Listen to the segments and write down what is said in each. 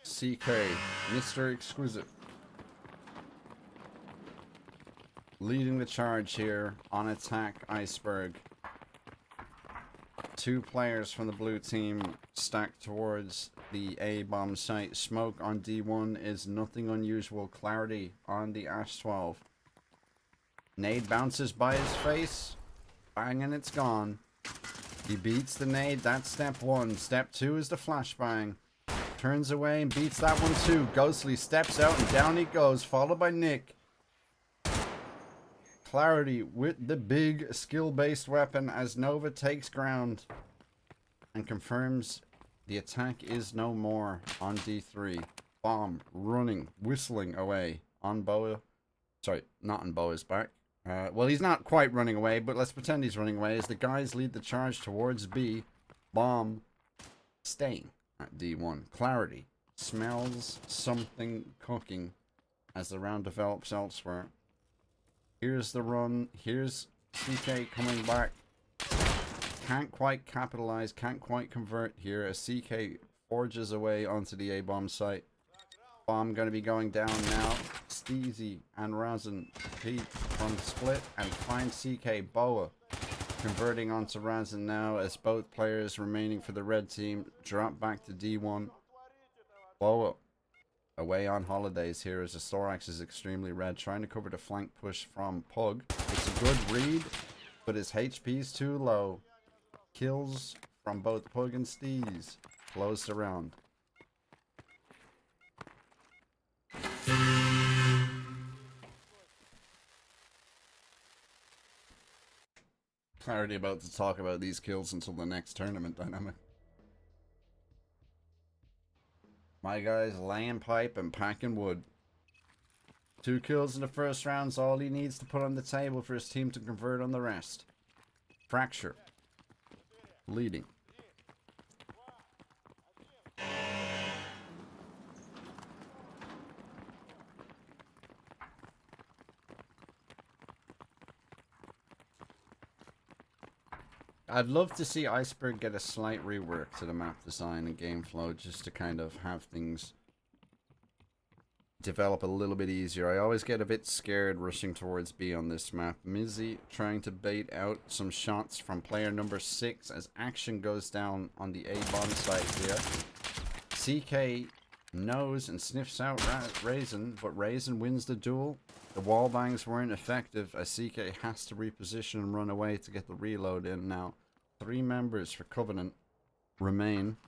CK, Mr. Exquisite. Leading the charge here on attack, Iceberg. Two players from the blue team stacked towards the A-bomb site. Smoke on D1 is nothing unusual. Clarity on the Ash 12. Nade bounces by his face. Bang, and it's gone. He beats the nade. That's step one. Step two is the flashbang. Turns away and beats that one too. Ghostly steps out and down he goes, followed by Nick. Clarity with the big skill-based weapon as Nova takes ground and confirms the attack is no more on D3. Bomb running, whistling away on Boa. Sorry, not on Boa's back. Well, he's not quite running away, but let's pretend he's running away as the guys lead the charge towards B. Bomb staying at D1. Clarity smells something cooking as the round develops elsewhere. Here's the run. Here's CK coming back. Can't quite capitalize. Can't quite convert here as CK forges away onto the A-bomb site. Bomb going to be going down now. Steezy and Razin compete from the split and find CK. Boa converting onto Razin now as both players remaining for the red team drop back to D1. Boa away on holidays here as the Thorax is extremely red, trying to cover the flank push from Pug. It's a good read, but his HP is too low. Kills from both Pug and Steez close the round. Clarity about to talk about these kills until the next tournament dynamic. My guys laying pipe and packing wood. 2 kills in the first round's all he needs to put on the table for his team to convert on the rest. Fracture. Leading. I'd love to see Iceberg get a slight rework to the map design and game flow just to kind of have things develop a little bit easier. I always get a bit scared rushing towards B on this map. Mizzy trying to bait out some shots from player number 6 as action goes down on the A-bomb site here. CK knows and sniffs out Raisin, but Raisin wins the duel. The wall bangs weren't effective as CK has to reposition and run away to get the reload in now. 3 members for Covenant remain.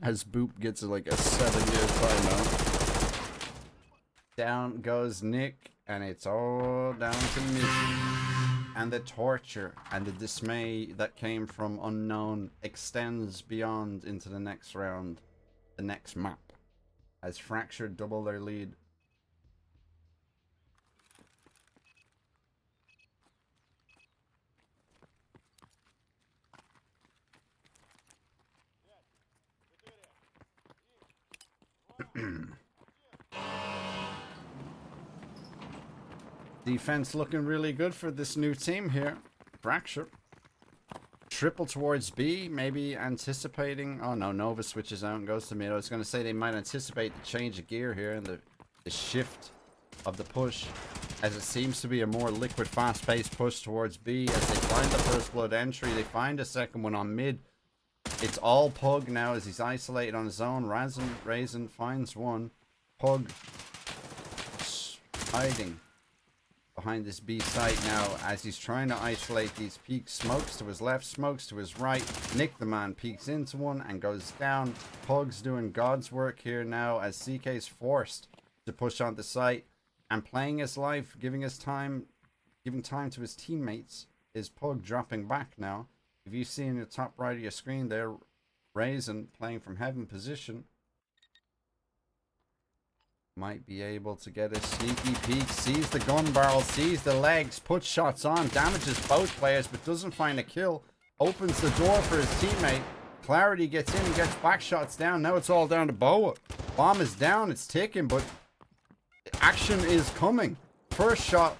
As Boop gets like a 7-year timeout. Down goes Nick, and it's all down to me. And the torture and the dismay that came from Unknown extends beyond into the next round, the next map. As Fracture double their lead. Defense looking really good for this new team here. Fracture. Triple towards B, maybe anticipating. Oh no, Nova switches out and goes to mid. I was going to say they might anticipate the change of gear here and the shift of the push, as it seems to be a more liquid, fast-paced push towards B. As they find the first blood entry, they find a second one on mid. It's all Pug now as he's isolated on his own. Raisin finds one. Pug hiding behind this B site now as he's trying to isolate these peaks. Smokes to his left, smokes to his right. Nick the man peeks into one and goes down. Pug's doing God's work here now as CK's forced to push on the site and playing his life, giving time to his teammates. Is Pug dropping back now? If you see in the top right of your screen there, Raisin playing from heaven position. Might be able to get a sneaky peek. Sees the gun barrel, sees the legs, puts shots on, damages both players, but doesn't find a kill. Opens the door for his teammate. Clarity gets in and gets back shots down. Now it's all down to Boa. Bomb is down, it's ticking, but action is coming. First shot.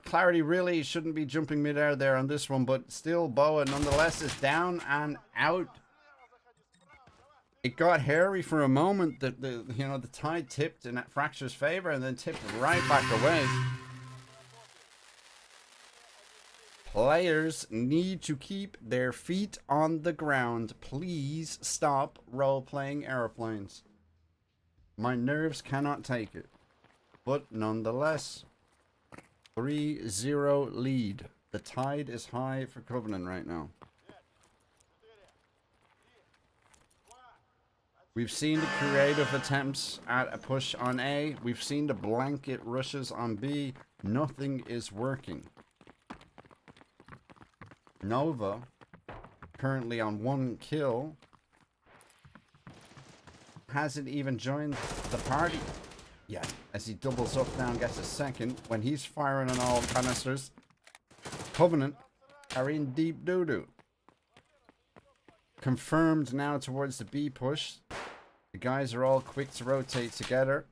Clarity really shouldn't be jumping mid-air there on this one, but still Boa nonetheless is down and out. It got hairy for a moment. The tide tipped in Fracture's favor and then tipped right back away. Players need to keep their feet on the ground. Please stop role-playing airplanes. My nerves cannot take it. But nonetheless, 3-0 lead. The tide is high for Covenant right now. We've seen the creative attempts at a push on A. We've seen the blanket rushes on B. Nothing is working. Nova, currently on 1 kill, hasn't even joined the party yet. As he doubles up now and gets a second. When he's firing on all canisters, Covenant are in deep doo-doo. Confirmed now towards the B push. The guys are all quick to rotate together.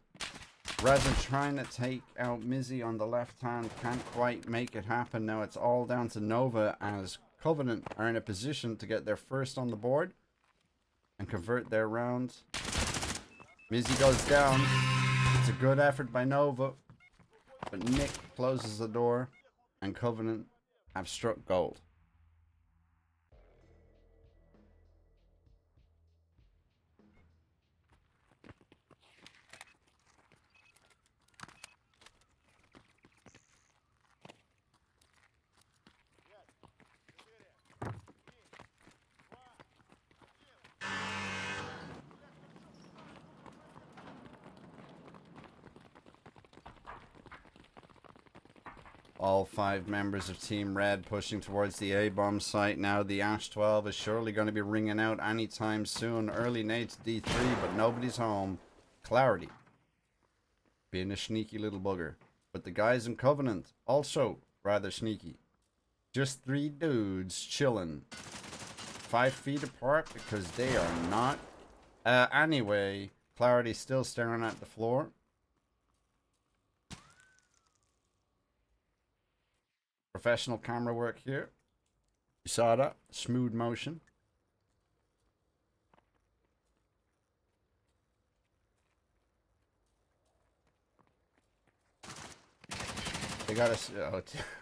Rather trying to take out Mizzy on the left hand. Can't quite make it happen. Now it's all down to Nova as Covenant are in a position to get their first on the board and convert their round. Mizzy goes down. It's a good effort by Nova. But Nick closes the door and Covenant have struck gold. All 5 members of Team Red pushing towards the A-bomb site. Now the Ash 12 is surely going to be ringing out anytime soon. Early nades D3, but nobody's home. Clarity. Being a sneaky little bugger. But the guys in Covenant, also rather sneaky. Just 3 dudes chilling. 5 feet apart because they are not. Anyway, Clarity's still staring at the floor. Professional camera work here. You saw that? Smooth motion. They got us.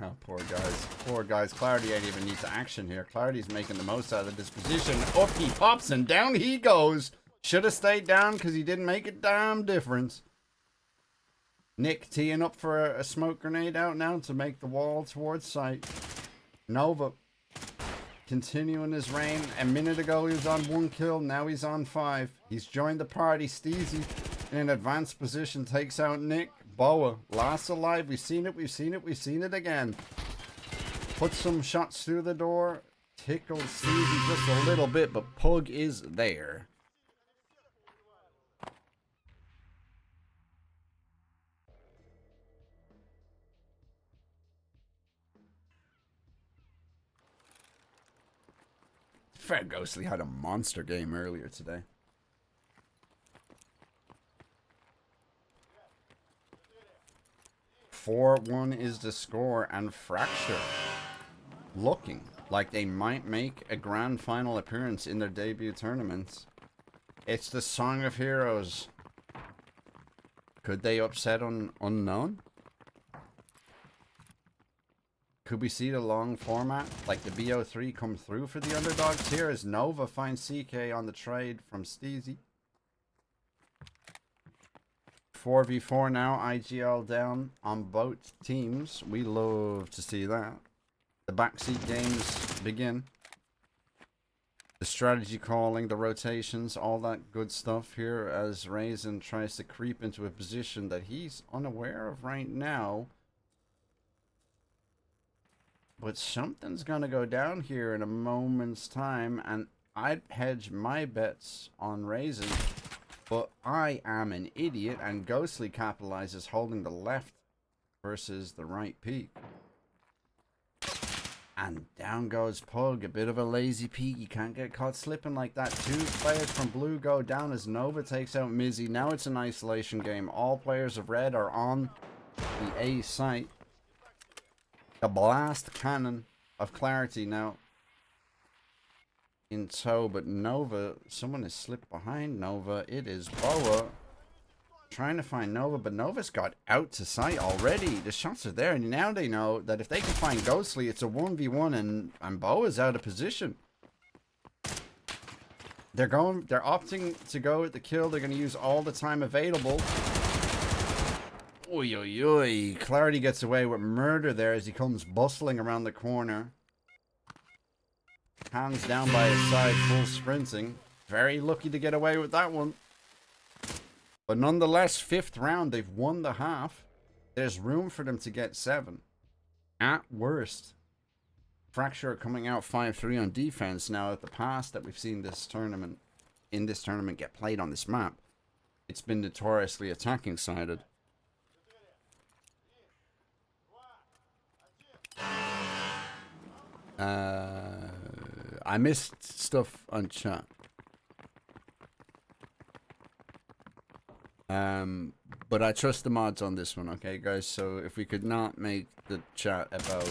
Oh, poor guys. Poor guys. Clarity ain't even need to action here. Clarity's making the most out of this position. Up he pops and down he goes. Should have stayed down because he didn't make a damn difference. Nick teeing up for a smoke grenade out now to make the wall towards site. Nova continuing his reign. A minute ago he was on 1 kill. Now he's on 5. He's joined the party. Steezy in an advanced position takes out Nick. Boa last alive. We've seen it. We've seen it. We've seen it again. Put some shots through the door. Tickles Steezy just a little bit, but Pug is there. Fred Ghostly had a monster game earlier today. 4-1 is the score, and Fracture looking like they might make a grand final appearance in their debut tournament. It's the Song of Heroes. Could they upset Unknown? Could we see the long format, like the BO3, come through for the underdogs here as Nova finds CK on the trade from Steezy? 4v4 now, IGL down on both teams. We love to see that. The backseat games begin. The strategy calling, the rotations, all that good stuff here as Raisin tries to creep into a position that he's unaware of right now. But something's going to go down here in a moment's time, and I'd hedge my bets on Raisin. But I am an idiot, and Ghostly capitalizes holding the left versus the right peak. And down goes Pug, a bit of a lazy peak. You can't get caught slipping like that. 2 players from blue go down as Nova takes out Mizzy. Now it's an isolation game. All players of red are on the A site. The blast cannon of Clarity now in tow, but Nova, someone has slipped behind Nova. It is Boa trying to find Nova, but Nova's got out to sight already. The shots are there, and now they know that if they can find Ghostly, it's a 1v1, and Boa's out of position. They're opting to go with the kill. They're going to use all the time available. Oy, oy, oy. Clarity gets away with murder there as he comes bustling around the corner. Hands down by his side, full sprinting. Very lucky to get away with that one. But nonetheless, 5th round, they've won the half. There's room for them to get 7. At worst. Fracture coming out 5-3 on defense. Now, at the past that we've seen this tournament, get played on this map, it's been notoriously attacking sided. I missed stuff on chat. But I trust the mods on this one, okay, guys? So if we could not make the chat about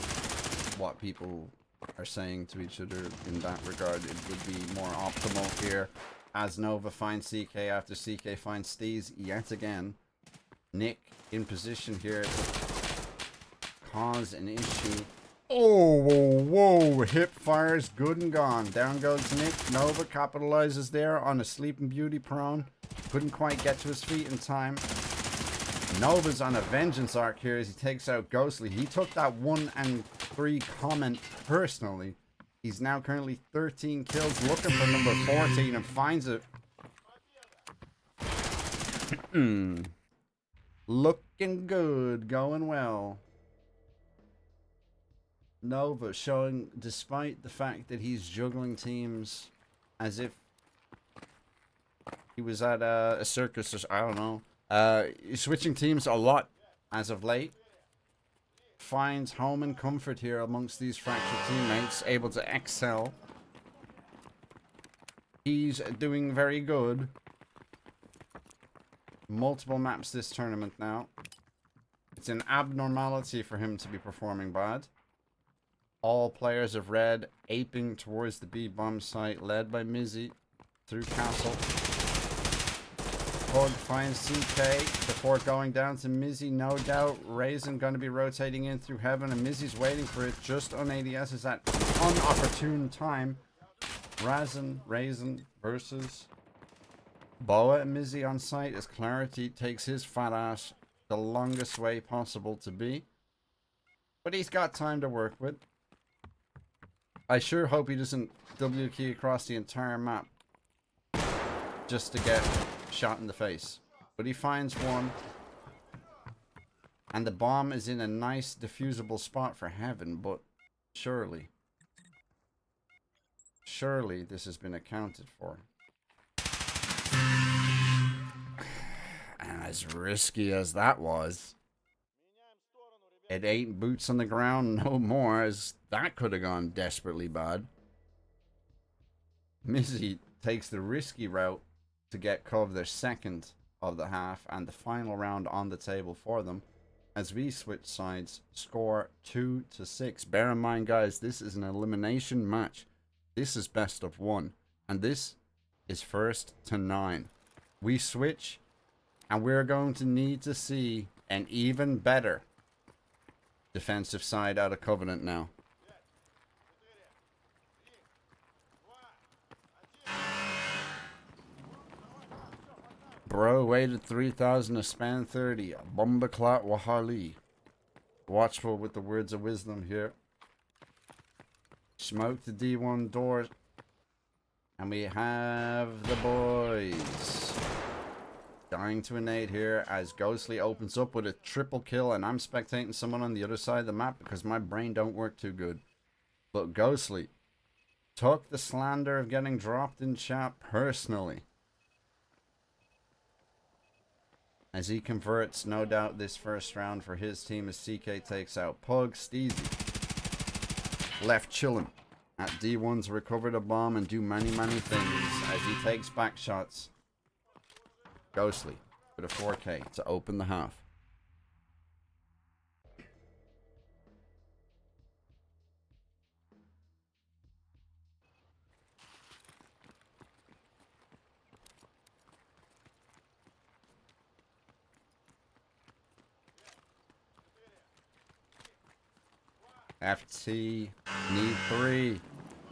what people are saying to each other in that regard, it would be more optimal here. As Nova finds CK after CK finds Steez yet again. Nick in position here to cause an issue. Oh, whoa, whoa. Hip fires, good and gone. Down goes Nick. Nova capitalizes there on a Sleeping Beauty prone. Couldn't quite get to his feet in time. Nova's on a vengeance arc here as he takes out Ghostly. He took that 1-3 comment personally. He's now currently 13 kills, looking for number 14 and finds it. Looking good, going well. Nova showing, despite the fact that he's juggling teams as if he was at a circus or I don't know. He's switching teams a lot as of late. Finds home and comfort here amongst these fractured teammates, able to excel. He's doing very good. Multiple maps this tournament now. It's an abnormality for him to be performing bad. All players of red aping towards the B-bomb site, led by Mizzy through Castle. Pug finds CK before going down to Mizzy, no doubt. Raisin going to be rotating in through heaven, and Mizzy's waiting for it just on ADS. Is that unopportune time? Raisin versus Boa and Mizzy on site as Clarity takes his fat ass the longest way possible to be. But he's got time to work with. I sure hope he doesn't W key across the entire map just to get shot in the face. But he finds one. And the bomb is in a nice diffusable spot for heaven, but surely this has been accounted for. And as risky as that was, it ain't boots on the ground no more, as that could have gone desperately bad. Mizzy takes the risky route to get Cove their second of the half and the final round on the table for them as we switch sides, score 2-6. Bear in mind, guys, this is an elimination match. This is best of 1 and this is 1st to 9. We switch and we're going to need to see an even better defensive side out of Covenant now. Bro waited 3,000 to span 30. Bombaclat Wahali. Watchful with the words of wisdom here. Smoke the D1 door. And we have the boys. Dying to a nade here as Ghostly opens up with a triple kill. And I'm spectating someone on the other side of the map because my brain don't work too good. But Ghostly took the slander of getting dropped in chat personally. As he converts, no doubt, this first round for his team as CK takes out Pug. Steezy left chilling at D1 to recover the bomb and do many things as he takes back shots. Ghostly with a 4K to open the half. FT need 3.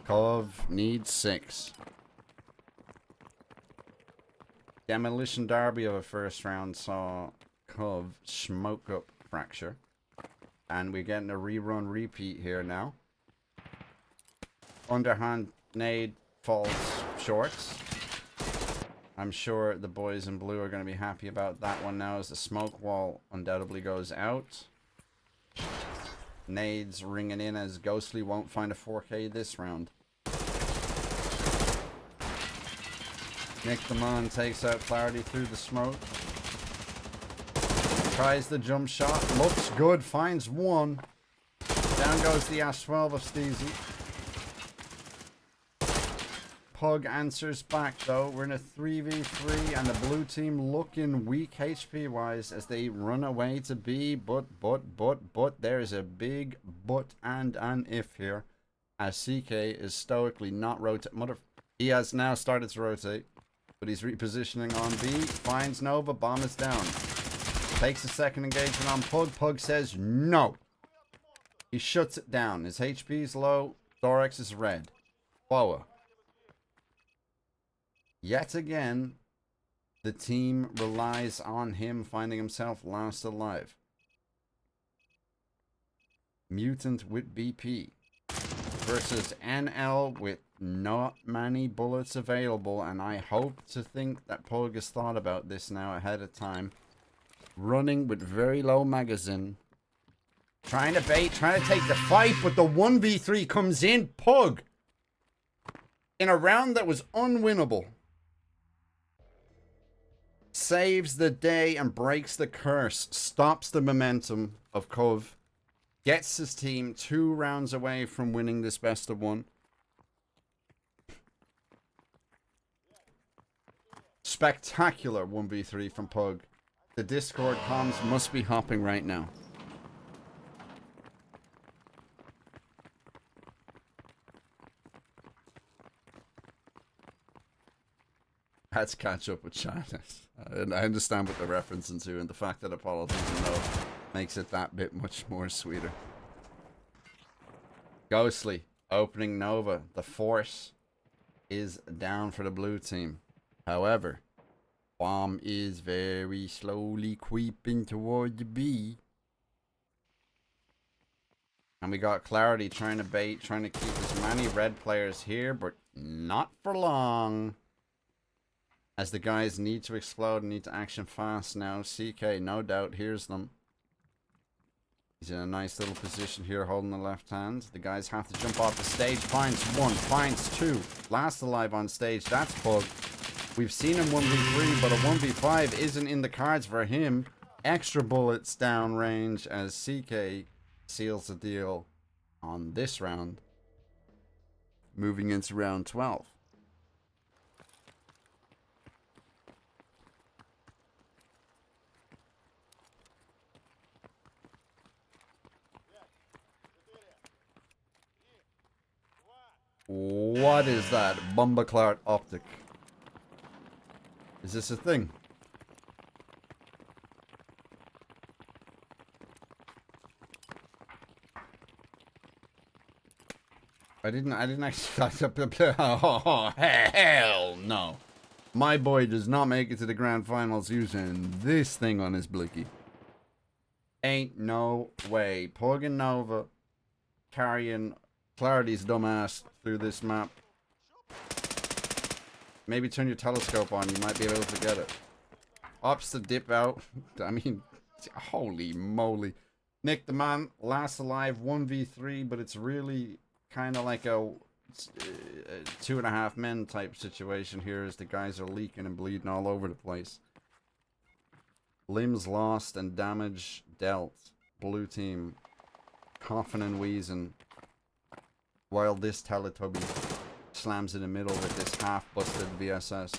Cove needs 6. Demolition derby of a first round saw Cove smoke up Fracture. And we're getting a rerun repeat here now. Underhand nade falls short. I'm sure the boys in blue are going to be happy about that one now as the smoke wall undoubtedly goes out. Nades ringing in as Ghostly won't find a 4K this round. Nick the Man takes out Clarity through the smoke. Tries the jump shot. Looks good. Finds one. Down goes the Ash 12 of Steezy. Pug answers back though. We're in a 3v3 and the blue team looking weak HP wise as they run away to B. But there's a big but and an if here. As CK is stoically not rotating. He has now started to rotate. But he's repositioning on B. Finds Nova. Bomb is down. Takes a second engagement on Pug. Pug says no. He shuts it down. His HP is low. Thorax is red. Boa. Yet again, the team relies on him finding himself last alive. Mutant with BP versus NL with not many bullets available, and I hope to think that Pug has thought about this now ahead of time. Running with very low magazine. Trying to bait, trying to take the fight, but the 1v3 comes in. Pug! In a round that was unwinnable. Saves the day and breaks the curse. Stops the momentum of Cove. Gets his team 2 rounds away from winning this best of 1. Spectacular 1v3 from Pug. The Discord comms must be hopping right now. Let's catch up with China. And I understand what they're referencing to, and the fact that Apollo doesn't know makes it that bit much more sweeter. Ghostly opening Nova. The force is down for the blue team. However, bomb is very slowly creeping toward the B. And we got Clarity trying to bait, trying to keep as many red players here, but not for long. As the guys need to explode and need to action fast now. CK, no doubt, hears them. He's in a nice little position here, holding the left hand. The guys have to jump off the stage. Finds 1, finds 2. Last alive on stage, that's Pug. We've seen him 1v3, but a 1v5 isn't in the cards for him. Extra bullets down range as CK seals the deal on this round. Moving into round 12. What is that? Bumbleclart optic. Is this a thing? I didn't actually. Oh, hell no. My boy does not make it to the grand finals using this thing on his blicky. Ain't no way. Pug and Nova carrying Clarity's dumbass through this map. Maybe turn your telescope on, you might be able to get it. Ops to dip out. I mean, holy moly. Nick the Man, last alive, 1v3, but it's really kind of like a 2.5 men type situation here as the guys are leaking and bleeding all over the place. Limbs lost and damage dealt. Blue team coughing and wheezing. While this Teletubby slams in the middle with this half-busted VSS.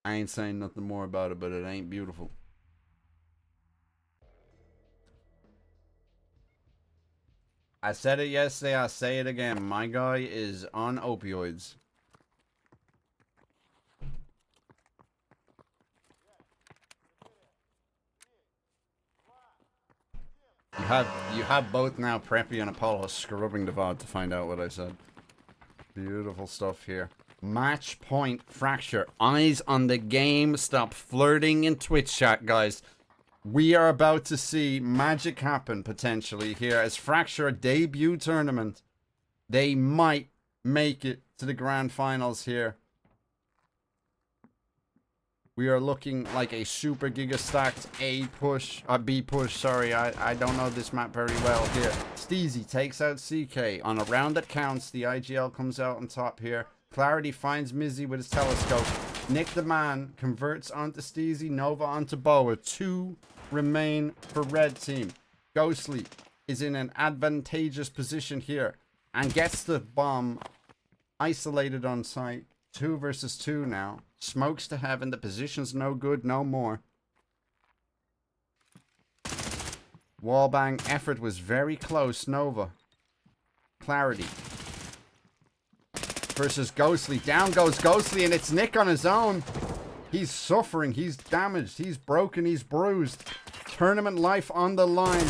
I ain't saying nothing more about it, but it ain't beautiful. I said it yesterday, I say it again. My guy is on opioids. You have both now, Preppy and Apollo, scrubbing the VOD to find out what I said. Beautiful stuff here. Match point, Fracture. Eyes on the game. Stop flirting in Twitch chat, guys. We are about to see magic happen, potentially, here. As Fracture debut tournament. They might make it to the grand finals here. We are looking like a super giga stacked B push, sorry. I don't know this map very well here. Steezy takes out CK. On a round that counts, the IGL comes out on top here. Clarity finds Mizzy with his telescope. Nick the Man converts onto Steezy. Nova onto Boa. 2 remain for red team. Ghostly is in an advantageous position here and gets the bomb isolated on site. 2 versus 2 now. Smokes to heaven. The position's no good no more. Wallbang effort was very close. Nova. Clarity. Versus Ghostly. Down goes Ghostly, and it's Nick on his own. He's suffering. He's damaged. He's broken. He's bruised. Tournament life on the line.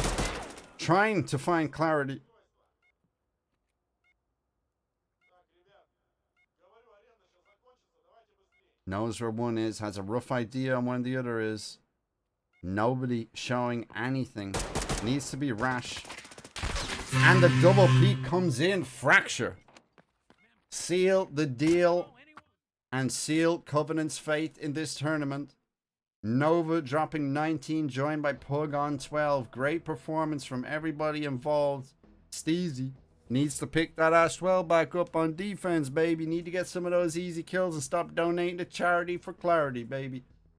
Trying to find Clarity. Knows where one is, has a rough idea on when the other is. Nobody showing anything. Needs to be rash. And the double peak comes in. Fracture. Seal the deal and seal Covenant's fate in this tournament. Nova dropping 19, joined by Pug on 12. Great performance from everybody involved. Steezy needs to pick that ass 12 back up on defense, baby. Need to get some of those easy kills and stop donating to charity for Clarity, baby.